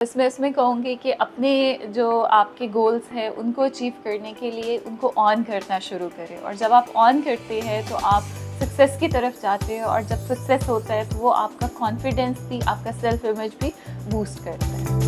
इसमें इसमें कहूँगी कि अपने जो आपके गोल्स हैं उनको अचीव करने के लिए उनको ऑन करना शुरू करें, और जब आप ऑन करते हैं तो आप सक्सेस की तरफ जाते हैं, और जब सक्सेस होता है तो वो आपका कॉन्फिडेंस भी, आपका सेल्फ इमेज भी बूस्ट करता है।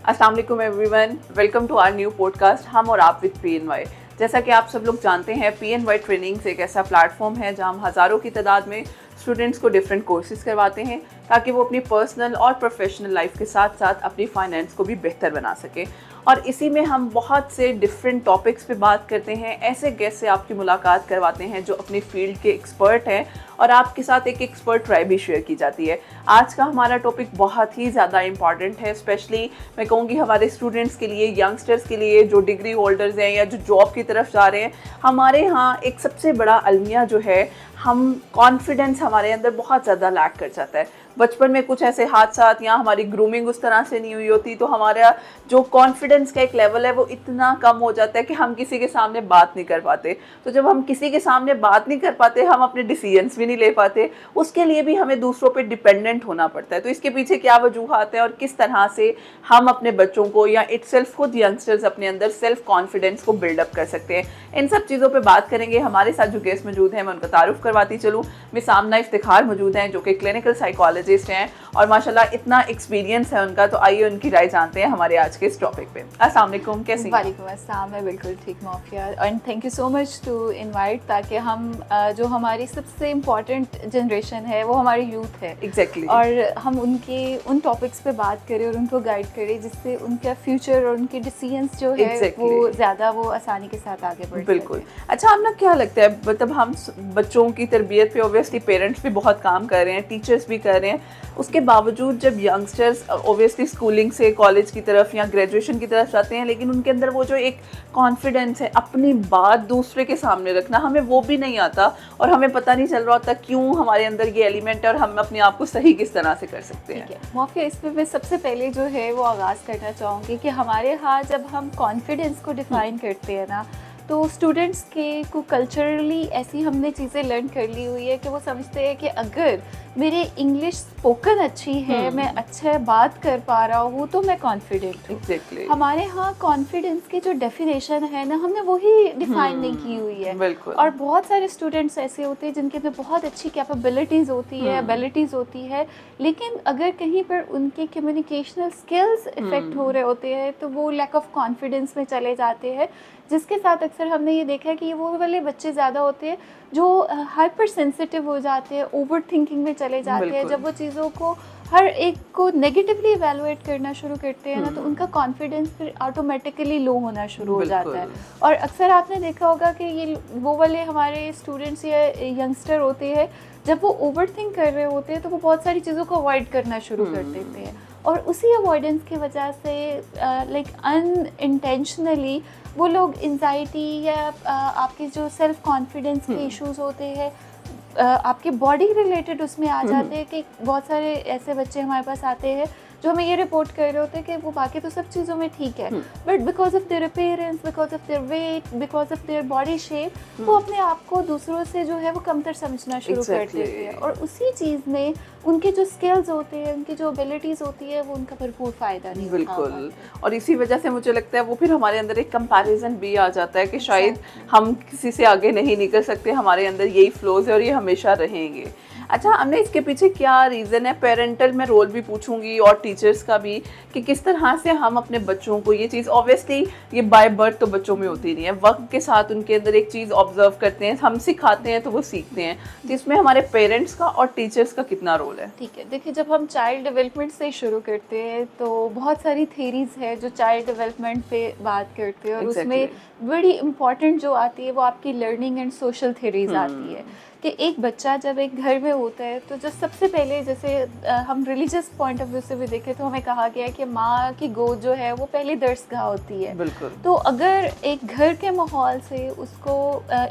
अस्सलाम वालेकुम everyone, welcome to our new podcast हम और आप विद PNY। जैसा कि आप सब लोग जानते हैं, PNY ट्रेनिंग्स एक ऐसा प्लेटफॉर्म है जहां हम हज़ारों की तादाद में स्टूडेंट्स को डिफरेंट कोर्सेज करवाते हैं ताकि वो अपनी पर्सनल और प्रोफेशनल लाइफ के साथ साथ अपनी फाइनेंस को भी बेहतर बना सकें। और इसी में हम बहुत से डिफरेंट टॉपिक्स पे बात करते हैं, ऐसे गेस्ट से आपकी मुलाकात करवाते हैं जो अपनी फील्ड के एक्सपर्ट हैं, और आपके साथ एक एक्सपर्ट राय भी शेयर की जाती है। आज का हमारा टॉपिक बहुत ही ज़्यादा इम्पॉर्टेंट है, स्पेशली मैं कहूँगी हमारे स्टूडेंट्स के लिए, यंगस्टर्स के लिए, जो डिग्री होल्डर्स हैं या जो जॉब की तरफ जा रहे हैं। हमारे यहाँ एक सबसे बड़ा अलमिया जो है, हम कॉन्फिडेंस हमारे अंदर बहुत ज़्यादा लैक कर जाता है। बचपन में कुछ ऐसे हादसात या हमारी ग्रूमिंग उस तरह से नहीं हुई होती, तो हमारा जो कॉन्फिडेंस का एक लेवल है वो इतना कम हो जाता है कि हम किसी के सामने बात नहीं कर पाते। तो जब हम किसी के सामने बात नहीं कर पाते, हम अपने डिसीजंस भी नहीं ले पाते, उसके लिए भी हमें दूसरों पे डिपेंडेंट होना पड़ता है। तो इसके पीछे क्या वजूहात हैं और किस तरह से हम अपने बच्चों को या इटसेल्फ खुद यंगस्टर्स अपने अंदर सेल्फ कॉन्फिडेंस को बिल्डअप कर सकते हैं, इन सब चीज़ों पर बात करेंगे। हमारे साथ जो गेस्ट मौजूद हैं मैं उनका तारुफ करवाती चलूँ। मिस आमना इफ्तिखार मौजूद हैं जो कि क्लिनिकल साइकोलॉजिस्ट हैं और माशाल्लाह इतना एक्सपीरियंस है उनका, तो आइए उनकी राय जानते हैं हमारे आज के इस टॉपिक पे। अस्सलाम वालेकुम, कैसी हैं? वालेकुम अस्सलाम, मैं बिल्कुल ठीक हूँ Afiya, and thank you so much to invite, ताकि हम जो हमारी सबसे इम्पॉर्टेंट जनरेशन है वो हमारी यूथ है। एग्जैक्टली। और हम उन टॉपिक्स पे बात करें और उनको गाइड करें जिससे उनका फ्यूचर और उनके डिसीजंस जो है वो ज़्यादा वो आसानी के साथ आगे बढ़। बिल्कुल। अच्छा, आपने क्या लगता है, मतलब हम बच्चों की तरबियत पे ऑब्वियसली पेरेंट्स भी बहुत काम कर रहे हैं, टीचर्स भी कर रहे हैं, उसके बावजूद जब यंगस्टर्स ऑब्वियसली स्कूलिंग से कॉलेज की तरफ या ग्रेजुएशन की तरफ जाते हैं, लेकिन उनके अंदर वो जो एक कॉन्फिडेंस है अपनी बात दूसरे के सामने रखना, हमें वो भी नहीं आता, और हमें पता नहीं चल रहा होता क्यों हमारे अंदर ये एलिमेंट है और हम अपने आप को सही किस तरह से कर सकते हैं। माफिया, इसमें मैं सबसे पहले जो है वो आगाज़ करना चाहूँगी कि हमारे यहाँ जब हम कॉन्फिडेंस को डिफाइन करते हैं ना, तो स्टूडेंट्स के को कल्चरली ऐसी हमने चीज़ें लर्न कर ली हुई है कि वो समझते हैं कि अगर मेरे इंग्लिश स्पोकन अच्छी है, मैं अच्छा बात कर पा रहा हूँ, तो मैं कॉन्फिडेंट हूँ। Exactly. हमारे यहाँ कॉन्फिडेंस की जो डेफिनेशन है ना, हमने वही डिफाइन नहीं की हुई है। बिल्कुल। और बहुत सारे स्टूडेंट्स ऐसे होते हैं जिनके अंदर बहुत अच्छी कैपेबिलिटीज़ होती है, एबिलिटीज़ होती है, लेकिन अगर कहीं पर उनके कम्युनिकेशनल स्किल्स इफेक्ट हो रहे होते हैं तो वो लैक ऑफ कॉन्फिडेंस में चले जाते हैं, जिसके साथ अक्सर हमने ये देखा है कि वो वाले बच्चे ज़्यादा होते हैं जो हाइपर सेंसिटिव हो जाते हैं, ओवर थिंकिंग में चले जाते हैं। जब वो चीज़ों को हर एक को नेगेटिवली इवैल्यूएट करना शुरू करते हैं ना, तो उनका कॉन्फिडेंस फिर ऑटोमेटिकली लो होना शुरू हो जाता है। और अक्सर आपने देखा होगा कि ये वो वाले हमारे स्टूडेंट्स या यंगस्टर होते हैं, जब वो ओवर थिंक कर रहे होते हैं तो वो बहुत सारी चीज़ों को अवॉइड करना शुरू कर देते हैं, और उसी अवॉइडेंस की वजह से लाइक अनइंटेंशनली वो लोग एंजाइटी या आपके जो सेल्फ कॉन्फिडेंस के इश्यूज होते हैं, आपके बॉडी रिलेटेड उसमें आ जाते हैं। कि बहुत सारे ऐसे बच्चे हमारे पास आते हैं जो हमें ये रिपोर्ट कर रहे होते हैं कि वो बाकी तो सब चीज़ों में ठीक है, but because of their appearance, because of their weight, because of their body shape, वो अपने आप को दूसरों से जो है वो कमतर समझना शुरू कर देते हैं, और उसी चीज़ में उनके जो स्किल्स होते हैं, उनकी जो एबिलिटीज़ होती है, वो उनका भरपूर फ़ायदा नहीं। बिल्कुल। और इसी वजह से मुझे लगता है वो फिर हमारे अंदर एक कंपैरिजन भी आ जाता है कि शायद हम किसी से आगे नहीं निकल सकते, हमारे अंदर यही फ्लोज है और ये हमेशा रहेंगे। अच्छा, हमने इसके पीछे क्या रीज़न है, पेरेंटल में रोल भी पूछूंगी और टीचर्स का भी, कि किस तरह से हम अपने बच्चों को ये चीज़, ऑब्वियसली ये बाय बर्थ तो बच्चों में होती नहीं है, वक्त के साथ उनके अंदर एक चीज़ ऑब्जर्व करते हैं, हम सिखाते हैं तो वो सीखते हैं, तो इसमें हमारे पेरेंट्स का और टीचर्स का कितना रोल है? ठीक है, देखिए, जब हम चाइल्ड डेवलपमेंट से शुरू करते हैं तो बहुत सारी थेरीज है जो चाइल्ड डेवलपमेंट पे बात करते हैं, और उसमें बड़ी इंपॉर्टेंट जो आती है वो आपकी लर्निंग एंड सोशल थेरीज आती है। कि एक बच्चा जब एक घर में होता है तो जो सबसे पहले, जैसे हम रिलीजियस पॉइंट ऑफ व्यू से भी देखें तो हमें कहा गया है कि माँ की गोद जो है वो पहली दर्सगाह होती है। बिल्कुल। तो अगर एक घर के माहौल से उसको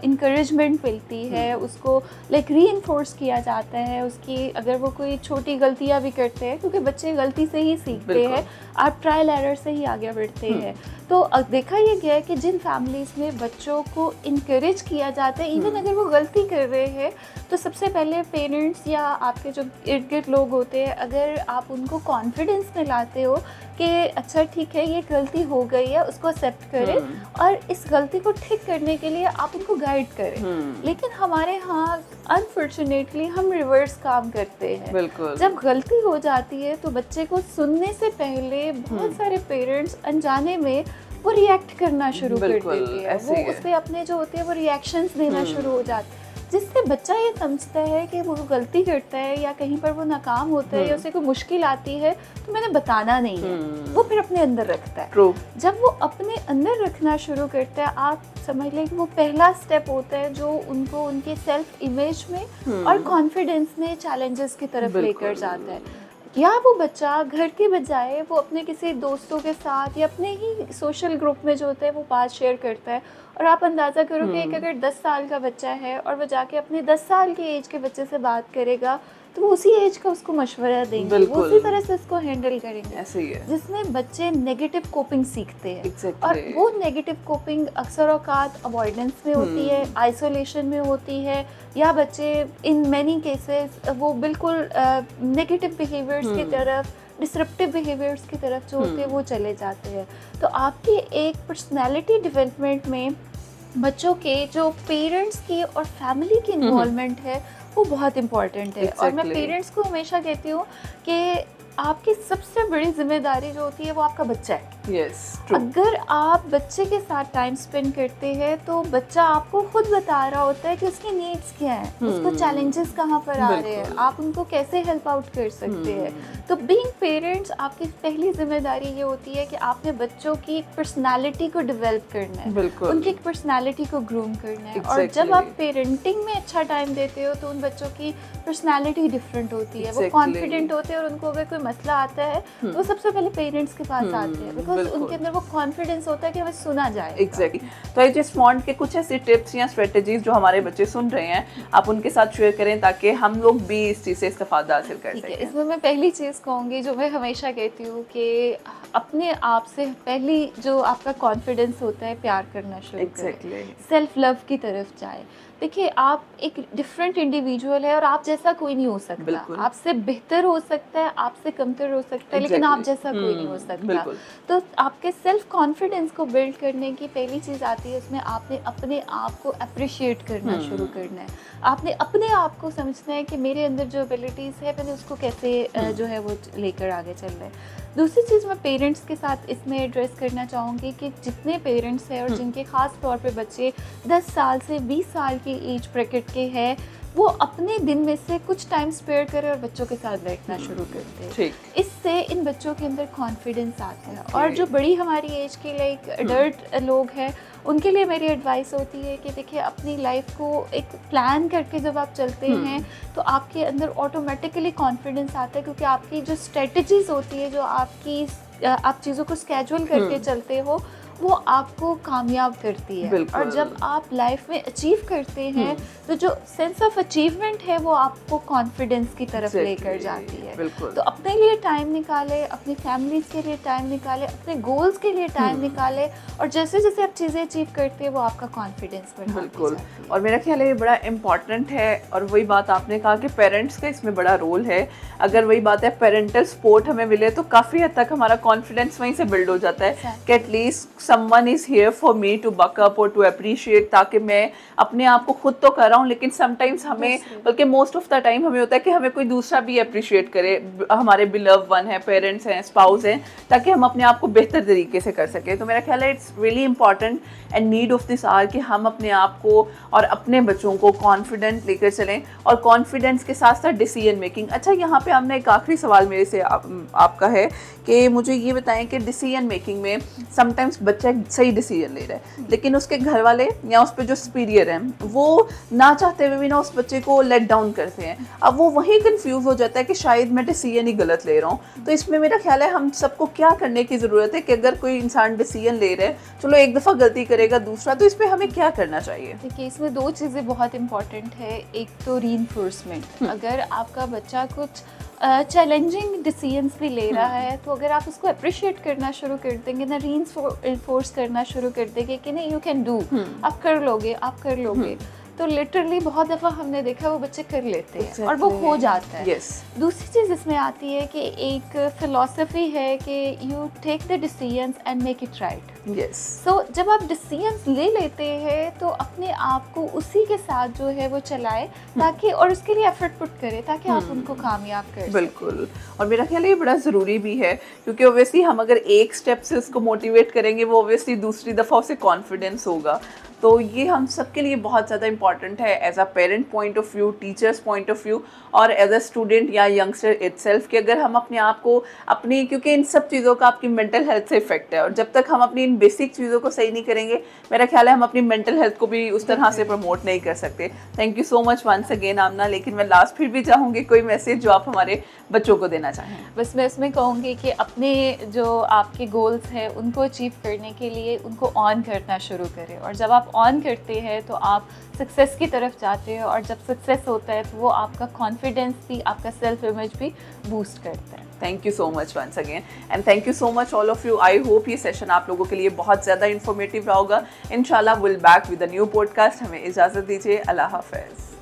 इंकरेजमेंट मिलती है, उसको लाइक रीइंफोर्स किया जाता है, उसकी अगर वो कोई छोटी गलतियाँ भी करते हैं, क्योंकि बच्चे गलती से ही सीखते हैं, आप ट्रायल एरर से ही आगे बढ़ते हैं। तो देखा ये गया है कि जिन फैमिलीज़ में बच्चों को इनकरेज किया जाता है, इवन अगर वो गलती कर रहे हैं, तो सबसे पहले पेरेंट्स या आपके जो इर्द गिर्द लोग होते हैं, अगर आप उनको कॉन्फिडेंस में लाते हो कि अच्छा ठीक है ये गलती हो गई है, उसको एक्सेप्ट करें और इस गलती को ठीक करने के लिए आप उनको गाइड करें। लेकिन हमारे यहाँ अनफॉर्चुनेटली हम रिवर्स काम करते हैं। बिल्कुल। जब गलती हो जाती है तो बच्चे को सुनने से पहले बहुत सारे पेरेंट्स अनजाने में वो रिएक्ट करना शुरू कर देते हैं, वो उस पर अपने जो होते हैं वो रिएक्शंस देना शुरू हो जाते हैं, जिससे बच्चा ये समझता है कि वो गलती करता है या कहीं पर वो नाकाम होता है या उसे कोई मुश्किल आती है तो मैंने बताना नहीं है, वो फिर अपने अंदर रखता है। True. जब वो अपने अंदर रखना शुरू करता है, आप समझ लें कि वो पहला स्टेप होता है जो उनको उनके सेल्फ इमेज में और कॉन्फिडेंस में चैलेंजेस की तरफ लेकर जाता है। या वो बच्चा घर के बजाय वो अपने किसी दोस्तों के साथ या अपने ही सोशल ग्रुप में जो होता है वो बात शेयर करता है, और आप अंदाज़ा करो कि एक अगर 10 साल का बच्चा है और वो जाके अपने 10 साल के एज के बच्चे से बात करेगा तो वो उसी एज का उसको मशवरा देंगे, वो उसी तरह से उसको हैंडल करेंगे। ऐसे ही है। जिसमें बच्चे नेगेटिव कोपिंग सीखते हैं। Exactly. और वो नेगेटिव कोपिंग अक्सर औकात अवॉइडेंस में होती है, आइसोलेशन में होती है, या बच्चे इन मैनी केसेस वो बिल्कुल नेगेटिव बिहेवियर्स की तरफ, डिसरप्टिव बिहेवियर्स की तरफ जो होते हैं वो चले जाते हैं। तो आपकी एक पर्सनैलिटी डेवलपमेंट में बच्चों के जो पेरेंट्स की और फैमिली की इन्वॉल्वमेंट है वो बहुत इम्पॉर्टेंट है। और मैं पेरेंट्स को हमेशा कहती हूँ कि आपकी सबसे बड़ी जिम्मेदारी जो होती है वो आपका बच्चा है। Yes, true. अगर आप बच्चे के साथ टाइम स्पेंड करते हैं तो बच्चा आपको खुद बता रहा होता है कि उसकी नीड्स क्या हैं, उसको चैलेंजेस कहाँ पर आ रहे हैं, आप उनको कैसे हेल्प आउट कर सकते हैं। तो बीइंग पेरेंट्स आपकी पहली जिम्मेदारी ये होती है कि आपने बच्चों की पर्सनालिटी को डेवलप करना है, उनकी एक पर्सनालिटी को ग्रूम करना है। और जब आप पेरेंटिंग में अच्छा टाइम देते हो तो उन बच्चों की पर्सनालिटी डिफरेंट होती है, वो कॉन्फिडेंट होते हैं, और उनको अगर कोई मसला आता है तो वो सबसे पहले पेरेंट्स के पास आते हैं, बिकॉज उनके अंदर वो कॉन्फिडेंस होता है कि हमें सुना जाए। एग्जैक्टली। तो आई जस्ट वांट के कुछ ऐसी टिप्स या स्ट्रेटजीज जो हमारे बच्चे सुन रहे हैं आप उनके साथ शेयर करें ताकि हम लोग भी इस चीज़ से इस्तेफादा हासिल कर सकें। इसमें मैं पहली चीज़ कहूँगी जो मैं हमेशा कहती हूँ कि अपने आप से पहली जो आपका कॉन्फिडेंस होता है प्यार करना शुरू करें, सेल्फ लव की तरफ जाए। देखिए आप एक डिफरेंट इंडिविजुअल है और आप जैसा कोई नहीं हो सकता, आपसे बेहतर हो सकता है, आपसे कमतर हो सकता है, लेकिन आप जैसा कोई नहीं हो सकता। तो आपके सेल्फ कॉन्फिडेंस को बिल्ड करने की पहली चीज़ आती है उसमें आपने अपने आप को अप्रिशिएट करना शुरू करना है। आपने अपने आप को समझना है कि मेरे अंदर जो एबिलिटीज़ है मैंने उसको कैसे जो है वो लेकर आगे चल रहा है। दूसरी चीज़ मैं पेरेंट्स के साथ इसमें एड्रेस करना चाहूँगी कि जितने पेरेंट्स हैं और जिनके ख़ास तौर पे बच्चे 10 साल से 20 साल की एज ब्रैकेट के हैं, वो अपने दिन में से कुछ टाइम स्पेयर करें और बच्चों के साथ बैठना शुरू करते हैं। इससे इन बच्चों के अंदर कॉन्फिडेंस आता है। और जो बड़ी हमारी एज के लाइक अडल्ट लोग हैं उनके लिए मेरी एडवाइस होती है कि देखिए अपनी लाइफ को एक प्लान करके जब आप चलते हैं तो आपके अंदर ऑटोमेटिकली कॉन्फिडेंस आता है, क्योंकि आपकी जो स्ट्रेटजीज होती है, जो आप चीज़ों को स्केड्यूल करके चलते हो, वो आपको कामयाब करती है। और जब आप लाइफ में अचीव करते हैं तो जो सेंस ऑफ अचीवमेंट है वो आपको कॉन्फिडेंस की तरफ लेकर जाती है। तो अपने लिए टाइम निकाले, अपनी फैमिलीज के लिए टाइम निकाले, अपने गोल्स के लिए टाइम निकाले, और जैसे जैसे आप चीज़ें अचीव करते हैं वो आपका कॉन्फिडेंस बढ़ाती जाती है। और मेरा ख्याल है ये बड़ा इम्पॉर्टेंट है। और वही बात आपने कहा कि पेरेंट्स का इसमें बड़ा रोल है। अगर वही बात है पेरेंटल सपोर्ट हमें मिले तो काफ़ी हद तक हमारा कॉन्फिडेंस वहीं से बिल्ड हो जाता है कि at least someone is here for me to buck up or to appreciate, ताकि मैं अपने आप को खुद तो कर रहा हूँ लेकिन समटाइम्स हमें, बल्कि मोस्ट ऑफ द टाइम हमें होता है कि हमें कोई दूसरा भी अप्रिशिएट करे, हमारे बिलव वन है, पेरेंट्स हैं, स्पाउस हैं, ताकि हम अपने आप को बेहतर तरीके से कर सकें। तो मेरा ख्याल है it's really important and need of this hour कि हम अपने आप को और अपने बच्चों को कॉन्फिडेंट लेकर चलें, और कॉन्फिडेंस के साथ साथ डिसीजन मेकिंग। अच्छा, यहाँ पे हमने एक आखिरी सवाल मेरे से आपका है कि मुझे ये बताएं कि डिसीजन मेकिंग में समटाइम्स बच्चा एक सही डिसीजन ले रहा है, लेकिन उसके घर वाले या उस पर जो सुपीरियर हैं वो ना चाहते हुए भी ना उस बच्चे को लेट डाउन करते हैं। अब वो वहीं कंफ्यूज हो जाता है कि शायद मैं डिसीजन ही गलत ले रहा हूँ। तो इसमें मेरा ख्याल है हम सबको क्या करने की ज़रूरत है कि अगर कोई इंसान डिसीजन ले रहा है, चलो एक दफ़ा गलती करेगा, दूसरा तो इस पर हमें क्या करना चाहिए? देखिए, इसमें दो चीज़ें बहुत इंपॉर्टेंट है। एक तो रीइंफोर्समेंट, अगर आपका बच्चा कुछ चैलेंजिंग डिसीजंस भी ले रहा है तो अगर आप उसको अप्रिशिएट करना शुरू कर देंगे ना, रीइंफोर्स करना शुरू कर देंगे कि नहीं, यू कैन डू, आप कर लोगे, आप कर लोगे, तो लिटरली बहुत दफ़ा हमने देखा वो बच्चे कर लेते हैं और वो हो जाता है। दूसरी चीज़ इसमें आती है कि एक फिलॉसफी है कि you take the decisions and make it right. So जब आप डिसीजंस ले लेते हैं तो अपने आप को उसी के साथ जो है वो चलाए, ताकि और उसके लिए एफर्ट पुट करें ताकि आप उनको कामयाब कर सकें। बिल्कुल, और मेरा ख्याल है ये बड़ा ज़रूरी भी है, क्योंकि ओब्वियसली हम अगर एक स्टेप से उसको मोटिवेट करेंगे वो ओब्वियसली दूसरी दफ़ा उसे कॉन्फिडेंस होगा। तो ये हम सब के लिए बहुत ज़्यादा इंपॉर्टेंट है, as a parent point of view, teachers point of view, और एज अ स्टूडेंट या यंगस्टर इटसेल्फ, कि अगर हम अपने आप को अपनी, क्योंकि इन सब चीज़ों का आपकी मेंटल हेल्थ से इफेक्ट है, और जब तक हम अपनी इन बेसिक चीज़ों को सही नहीं करेंगे, मेरा ख्याल है हम अपनी मेंटल हेल्थ को भी उस तरह से प्रमोट नहीं कर सकते। Thank you so much once again Amna. लेकिन मैं लास्ट फिर भी चाहूँगी कोई मैसेज जो आप हमारे बच्चों को देना चाहें। बस मैं इसमें कहूँगी कि अपने जो आपके गोल्स हैं उनको अचीव करने के लिए उनको ऑन करना शुरू करें, और जब आप ऑन करते हैं तो आप सक्सेस की तरफ जाते हैं, और जब सक्सेस होता है तो वो आपका कॉन्फिडेंस भी, आपका सेल्फ इमेज भी बूस्ट करता है। Thank you so much once again, and thank you so much all of you. I hope ये सेशन आप लोगों के लिए बहुत ज़्यादा इन्फॉर्मेटिव रहा होगा। इंशाल्लाह will back with a new podcast. हमें इजाज़त दीजिए, अल्लाह हाफ़िज़।